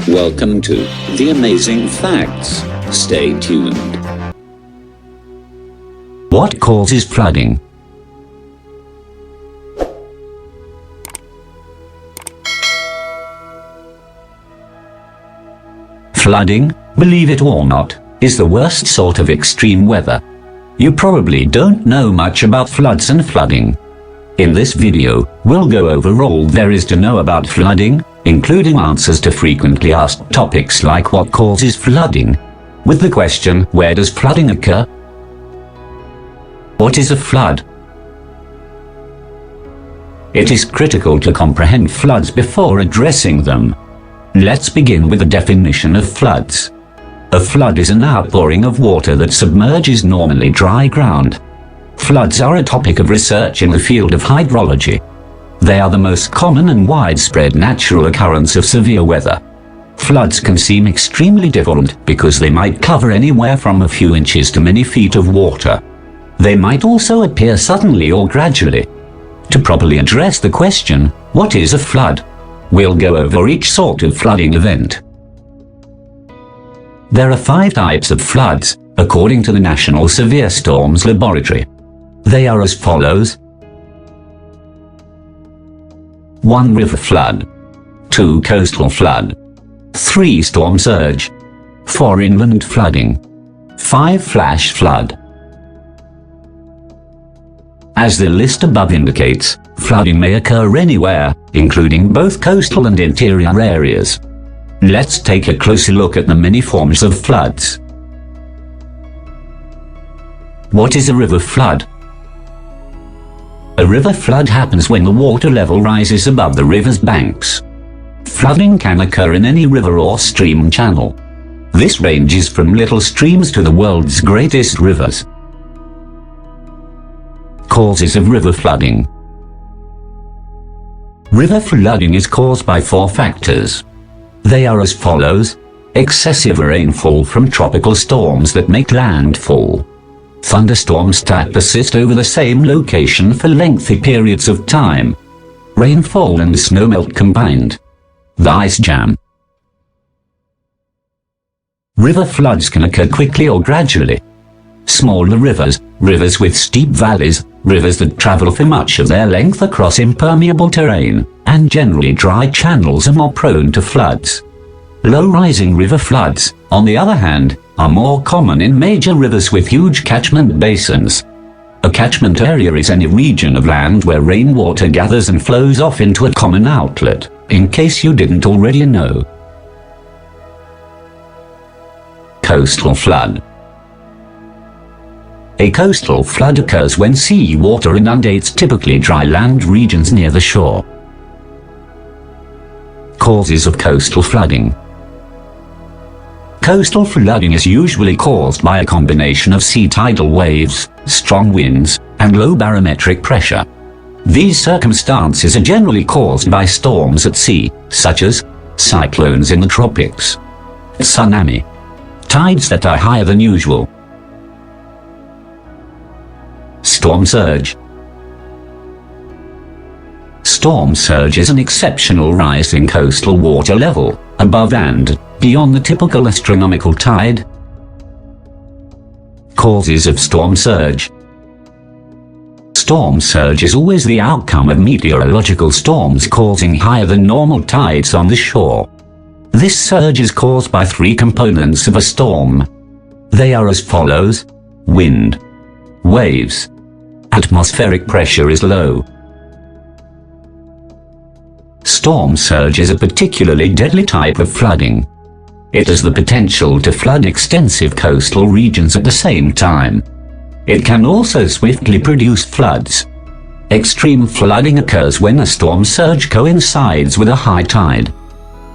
Welcome to The Amazing Facts. Stay tuned. What causes flooding? Flooding, believe it or not, is the worst sort of extreme weather. You probably don't know much about floods and flooding. In this video, we'll go over all there is to know about flooding, including answers to frequently asked topics like what causes flooding, with the question, where does flooding occur? What is a flood? It is critical to comprehend floods before addressing them. Let's begin with the definition of floods. A flood is an outpouring of water that submerges normally dry ground. Floods are a topic of research in the field of hydrology. They are the most common and widespread natural occurrence of severe weather. Floods can seem extremely difficult because they might cover anywhere from a few inches to many feet of water. They might also appear suddenly or gradually. To properly address the question, what is a flood? We'll go over each sort of flooding event. There are 5 types of floods, according to the National Severe Storms Laboratory. They are as follows. 1. River flood. 2. Coastal flood. 3. Storm surge. 4. Inland flooding. 5. Flash flood. As the list above indicates, flooding may occur anywhere, including both coastal and interior areas. Let's take a closer look at the many forms of floods. What is a river flood? A river flood happens when the water level rises above the river's banks. Flooding can occur in any river or stream channel. This ranges from little streams to the world's greatest rivers. Causes of river flooding. River flooding is caused by 4 factors. They are as follows. Excessive rainfall from tropical storms that make landfall. Thunderstorms that persist over the same location for lengthy periods of time. Rainfall and snowmelt combined. The ice jam. River floods can occur quickly or gradually. Smaller rivers, rivers with steep valleys, rivers that travel for much of their length across impermeable terrain, and generally dry channels are more prone to floods. Low-rising river floods, on the other hand, are more common in major rivers with huge catchment basins. A catchment area is any region of land where rainwater gathers and flows off into a common outlet, in case you didn't already know. Coastal flood. A coastal flood occurs when sea water inundates typically dry land regions near the shore. Causes of coastal flooding. Coastal flooding is usually caused by a combination of sea tidal waves, strong winds, and low barometric pressure. These circumstances are generally caused by storms at sea, such as cyclones in the tropics, tsunami, tides that are higher than usual, storm surge. Storm surge is an exceptional rise in coastal water level, above and beyond the typical astronomical tide. Causes of storm surge. Storm surge is always the outcome of meteorological storms causing higher than normal tides on the shore. This surge is caused by 3 components of a storm. They are as follows. Wind. Waves. Atmospheric pressure is low. Storm surge is a particularly deadly type of flooding. It has the potential to flood extensive coastal regions at the same time. It can also swiftly produce floods. Extreme flooding occurs when a storm surge coincides with a high tide.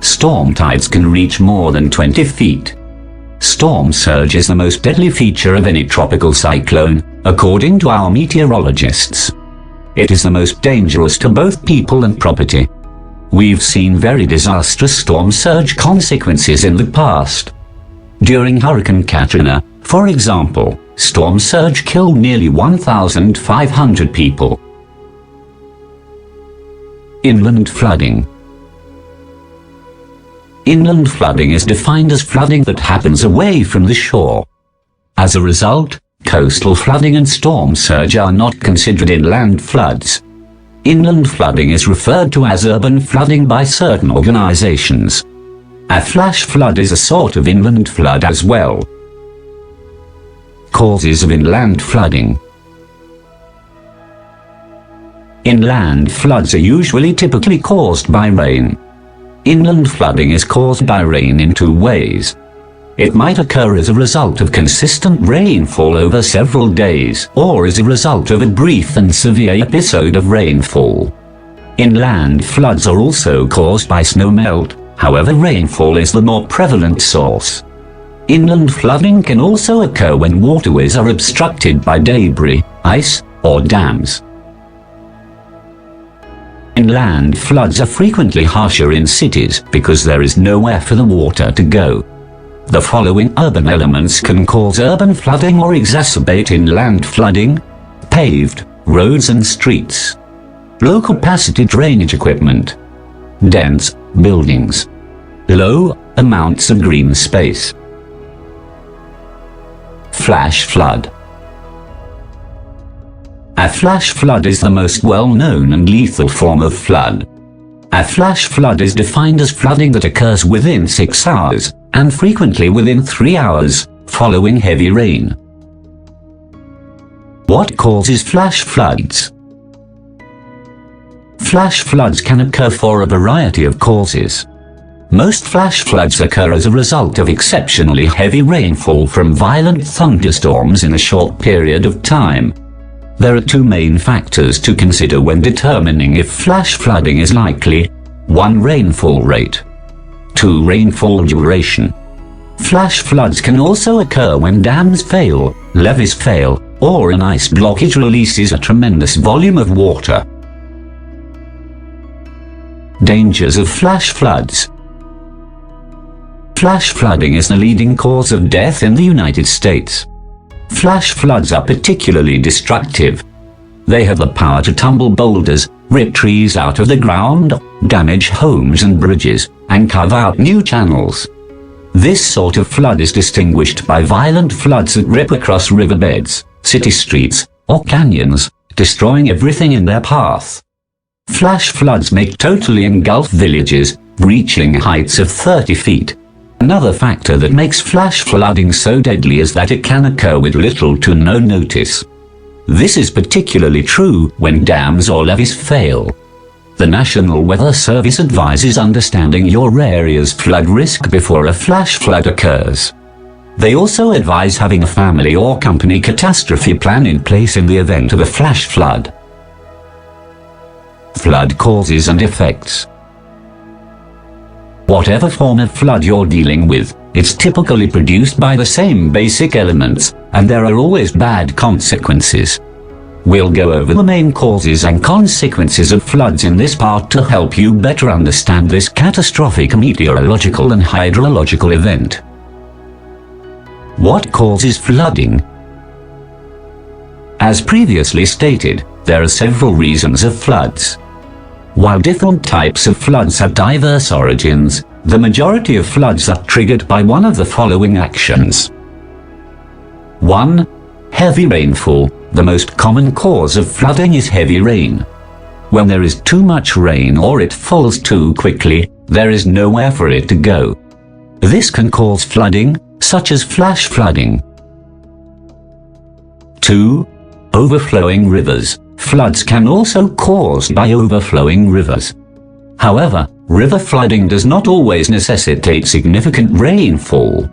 Storm tides can reach more than 20 feet. Storm surge is the most deadly feature of any tropical cyclone, according to our meteorologists. It is the most dangerous to both people and property. We've seen very disastrous storm surge consequences in the past. During Hurricane Katrina, for example, storm surge killed nearly 1,500 people. Inland flooding. Inland flooding is defined as flooding that happens away from the shore. As a result, coastal flooding and storm surge are not considered inland floods. Inland flooding is referred to as urban flooding by certain organizations. A flash flood is a sort of inland flood as well. Causes of inland flooding. Inland floods are typically caused by rain. Inland flooding is caused by rain in two ways. It might occur as a result of consistent rainfall over several days, or as a result of a brief and severe episode of rainfall. Inland floods are also caused by snowmelt, however rainfall is the more prevalent source. Inland flooding can also occur when waterways are obstructed by debris, ice, or dams. Inland floods are frequently harsher in cities because there is nowhere for the water to go. The following urban elements can cause urban flooding or exacerbate inland flooding: paved roads and streets, low-capacity drainage equipment, dense buildings, low amounts of green space. Flash flood. A flash flood is the most well-known and lethal form of flood. A flash flood is defined as flooding that occurs within 6 hours, and frequently within 3 hours, following heavy rain. What causes flash floods? Flash floods can occur for a variety of causes. Most flash floods occur as a result of exceptionally heavy rainfall from violent thunderstorms in a short period of time. There are two main factors to consider when determining if flash flooding is likely: 1. Rainfall rate. 2. Rainfall duration. Flash floods can also occur when dams fail, levees fail, or an ice blockage releases a tremendous volume of water. Dangers of flash floods. Flash flooding is the leading cause of death in the United States. Flash floods are particularly destructive. They have the power to tumble boulders, rip trees out of the ground, damage homes and bridges, and carve out new channels. This sort of flood is distinguished by violent floods that rip across riverbeds, city streets, or canyons, destroying everything in their path. Flash floods may totally engulf villages, reaching heights of 30 feet. Another factor that makes flash flooding so deadly is that it can occur with little to no notice. This is particularly true when dams or levees fail. The National Weather Service advises understanding your area's flood risk before a flash flood occurs. They also advise having a family or company catastrophe plan in place in the event of a flash flood. Flood causes and effects. Whatever form of flood you're dealing with, it's typically produced by the same basic elements, and there are always bad consequences. We'll go over the main causes and consequences of floods in this part to help you better understand this catastrophic meteorological and hydrological event. What causes flooding? As previously stated, there are several reasons of floods. While different types of floods have diverse origins, the majority of floods are triggered by one of the following actions. 1. Heavy rainfall. The most common cause of flooding is heavy rain. When there is too much rain or it falls too quickly, there is nowhere for it to go. This can cause flooding, such as flash flooding. 2. Overflowing rivers. Floods can also be caused by overflowing rivers. However, river flooding does not always necessitate significant rainfall.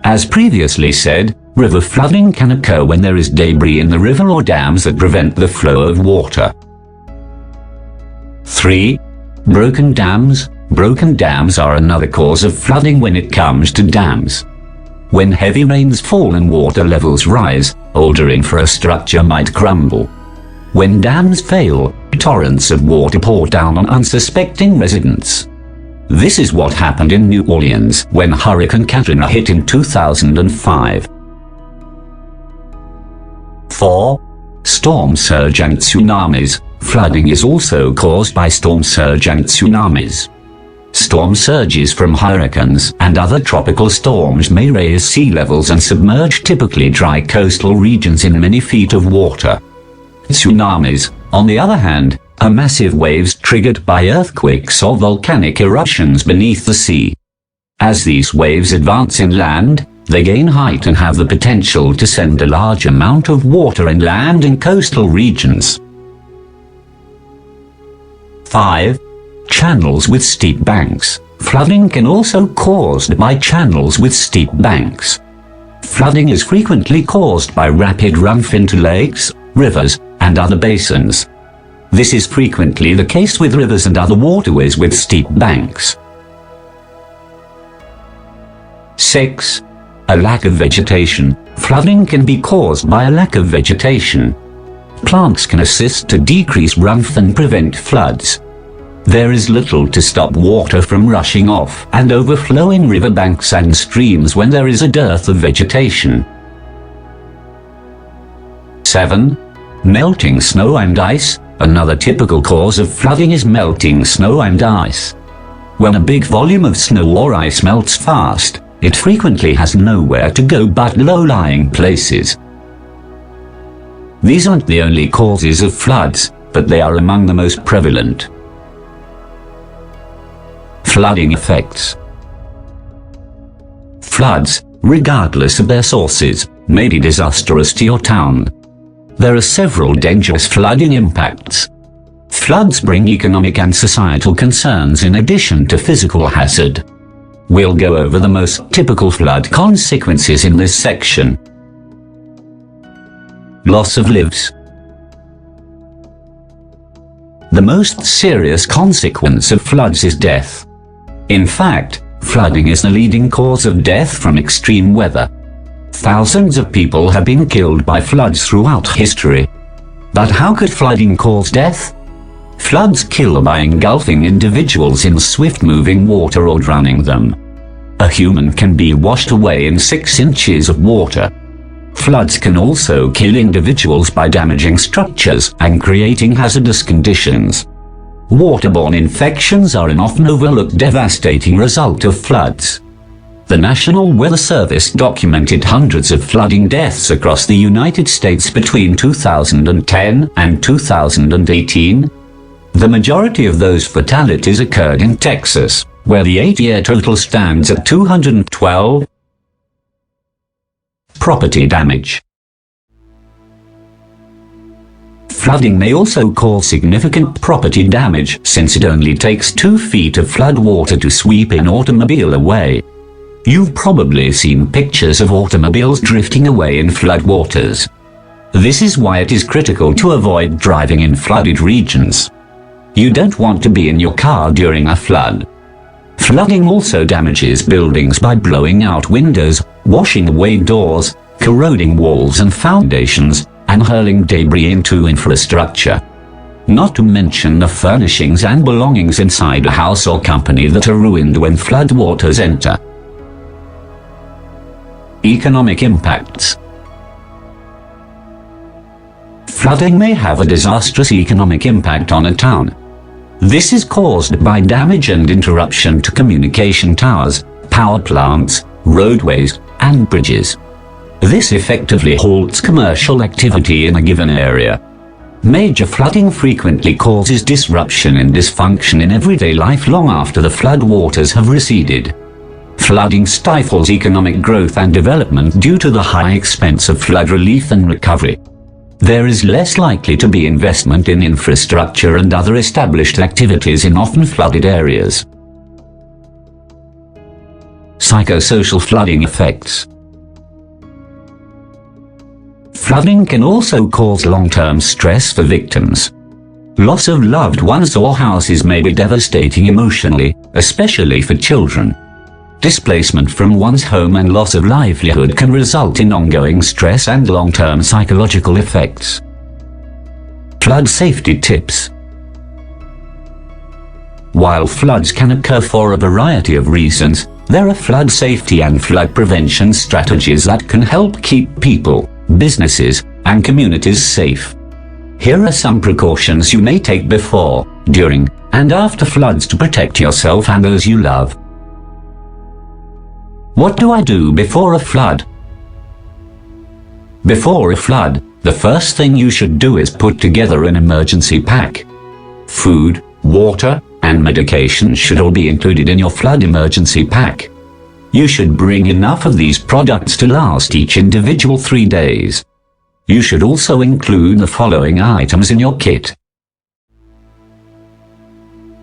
As previously said, river flooding can occur when there is debris in the river or dams that prevent the flow of water. 3. Broken dams. Broken dams are another cause of flooding when it comes to dams. When heavy rains fall and water levels rise, older infrastructure might crumble. When dams fail, torrents of water pour down on unsuspecting residents. This is what happened in New Orleans when Hurricane Katrina hit in 2005. 4. Storm surge and tsunamis. Flooding is also caused by storm surge and tsunamis. Storm surges from hurricanes and other tropical storms may raise sea levels and submerge typically dry coastal regions in many feet of water. Tsunamis, on the other hand, are massive waves triggered by earthquakes or volcanic eruptions beneath the sea. As these waves advance inland, they gain height and have the potential to send a large amount of water inland in coastal regions. 5. Channels with steep banks. Flooding can also be caused by channels with steep banks. Flooding is frequently caused by rapid runoff into lakes, rivers, and other basins. This is frequently the case with rivers and other waterways with steep banks. 6. A lack of vegetation. Flooding can be caused by a lack of vegetation. Plants can assist to decrease runoff and prevent floods. There is little to stop water from rushing off and overflowing riverbanks and streams when there is a dearth of vegetation. 7. Melting snow and ice. Another typical cause of flooding is melting snow and ice. When a big volume of snow or ice melts fast, it frequently has nowhere to go but low-lying places. These aren't the only causes of floods, but they are among the most prevalent. Flooding effects. Floods, regardless of their sources, may be disastrous to your town. There are several dangerous flooding impacts. Floods bring economic and societal concerns in addition to physical hazard. We'll go over the most typical flood consequences in this section. Loss of lives. The most serious consequence of floods is death. In fact, flooding is the leading cause of death from extreme weather. Thousands of people have been killed by floods throughout history. But how could flooding cause death? Floods kill by engulfing individuals in swift-moving water or drowning them. A human can be washed away in 6 inches of water. Floods can also kill individuals by damaging structures and creating hazardous conditions. Waterborne infections are an often overlooked devastating result of floods. The National Weather Service documented hundreds of flooding deaths across the United States between 2010 and 2018. The majority of those fatalities occurred in Texas, where the 8-year total stands at 212. Property damage. Flooding may also cause significant property damage since it only takes 2 feet of flood water to sweep an automobile away. You've probably seen pictures of automobiles drifting away in floodwaters. This is why it is critical to avoid driving in flooded regions. You don't want to be in your car during a flood. Flooding also damages buildings by blowing out windows, washing away doors, corroding walls and foundations, and hurling debris into infrastructure. Not to mention the furnishings and belongings inside a house or company that are ruined when floodwaters enter. Economic impacts. Flooding may have a disastrous economic impact on a town. This is caused by damage and interruption to communication towers, power plants, roadways, and bridges. This effectively halts commercial activity in a given area. Major flooding frequently causes disruption and dysfunction in everyday life long after the floodwaters have receded. Flooding stifles economic growth and development due to the high expense of flood relief and recovery. There is less likely to be investment in infrastructure and other established activities in often flooded areas. Psychosocial flooding effects. Flooding can also cause long-term stress for victims. Loss of loved ones or houses may be devastating emotionally, especially for children. Displacement from one's home and loss of livelihood can result in ongoing stress and long-term psychological effects. Flood safety tips. While floods can occur for a variety of reasons, there are flood safety and flood prevention strategies that can help keep people, businesses, and communities safe. Here are some precautions you may take before, during, and after floods to protect yourself and those you love. What do I do before a flood? Before a flood, the first thing you should do is put together an emergency pack. Food, water, and medication should all be included in your flood emergency pack. You should bring enough of these products to last each individual 3 days. You should also include the following items in your kit: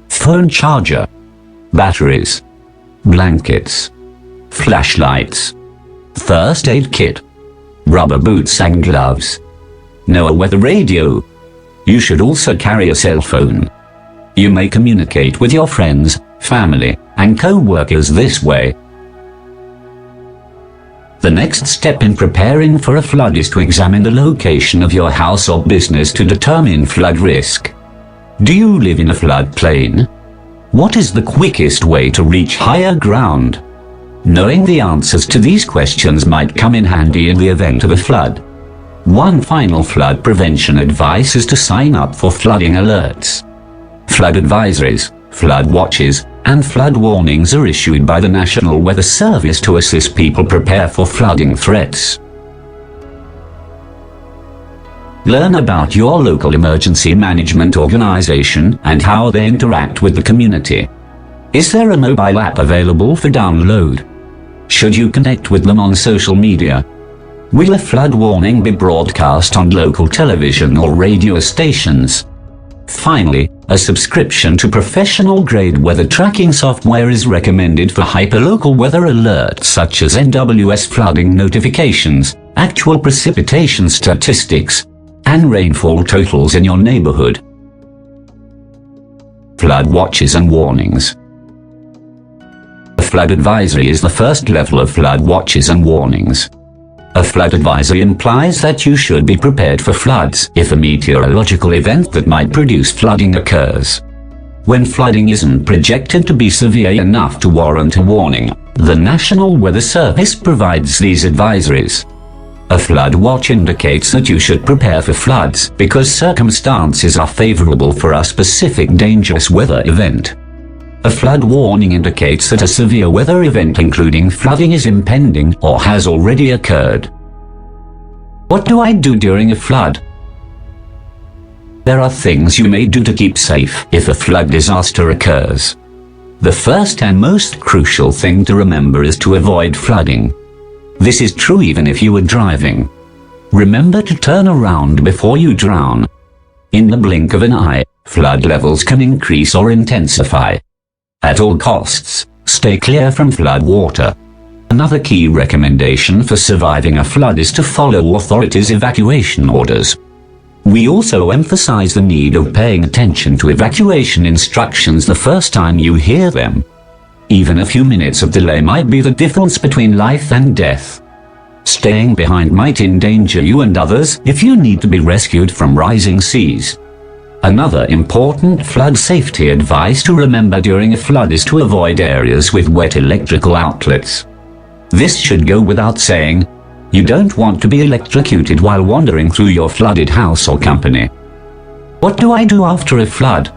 phone charger, batteries, blankets, flashlights, first aid kit, rubber boots and gloves, NOAA weather radio. You should also carry a cell phone. You may communicate with your friends, family, and co-workers this way. The next step in preparing for a flood is to examine the location of your house or business to determine flood risk. Do you live in a floodplain? What is the quickest way to reach higher ground? Knowing the answers to these questions might come in handy in the event of a flood. One final flood prevention advice is to sign up for flooding alerts. Flood advisories, flood watches, and flood warnings are issued by the National Weather Service to assist people prepare for flooding threats. Learn about your local emergency management organization and how they interact with the community. Is there a mobile app available for download? Should you connect with them on social media? Will a flood warning be broadcast on local television or radio stations? Finally, a subscription to professional-grade weather tracking software is recommended for hyperlocal weather alerts such as NWS flooding notifications, actual precipitation statistics, and rainfall totals in your neighborhood. Flood watches and warnings. A flood advisory is the first level of flood watches and warnings. A flood advisory implies that you should be prepared for floods if a meteorological event that might produce flooding occurs. When flooding isn't projected to be severe enough to warrant a warning, the National Weather Service provides these advisories. A flood watch indicates that you should prepare for floods because circumstances are favorable for a specific dangerous weather event. A flood warning indicates that a severe weather event including flooding is impending or has already occurred. What do I do during a flood? There are things you may do to keep safe if a flood disaster occurs. The first and most crucial thing to remember is to avoid flooding. This is true even if you are driving. Remember to turn around before you drown. In the blink of an eye, flood levels can increase or intensify. At all costs, stay clear from flood water. Another key recommendation for surviving a flood is to follow authorities' evacuation orders. We also emphasize the need of paying attention to evacuation instructions the first time you hear them. Even a few minutes of delay might be the difference between life and death. Staying behind might endanger you and others if you need to be rescued from rising seas. Another important flood safety advice to remember during a flood is to avoid areas with wet electrical outlets. This should go without saying. You don't want to be electrocuted while wandering through your flooded house or company. What do I do after a flood?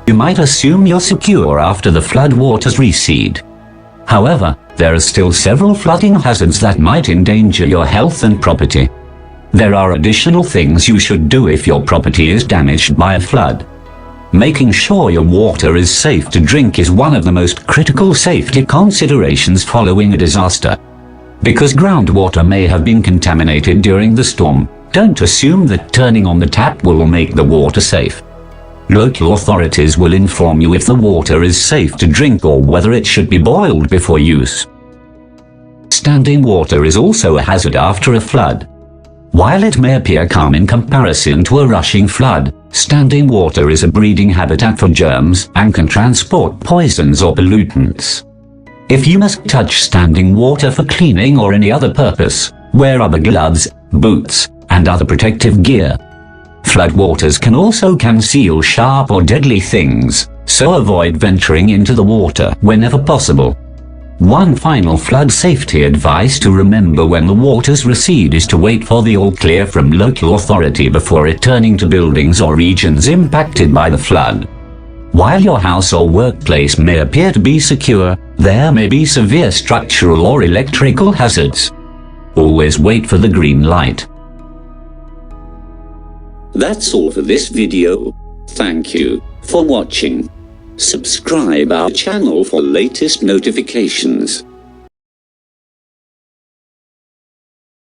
You might assume you're secure after the flood waters recede. However, there are still several flooding hazards that might endanger your health and property. There are additional things you should do if your property is damaged by a flood. Making sure your water is safe to drink is one of the most critical safety considerations following a disaster. Because groundwater may have been contaminated during the storm, don't assume that turning on the tap will make the water safe. Local authorities will inform you if the water is safe to drink or whether it should be boiled before use. Standing water is also a hazard after a flood. While it may appear calm in comparison to a rushing flood, standing water is a breeding habitat for germs and can transport poisons or pollutants. If you must touch standing water for cleaning or any other purpose, wear rubber gloves, boots, and other protective gear. Floodwaters can also conceal sharp or deadly things, so avoid venturing into the water whenever possible. One final flood safety advice to remember when the waters recede is to wait for the all clear from local authority before returning to buildings or regions impacted by the flood. While your house or workplace may appear to be secure, there may be severe structural or electrical hazards. Always wait for the green light. That's all for this video. Thank you for watching. Subscribe our channel for latest notifications.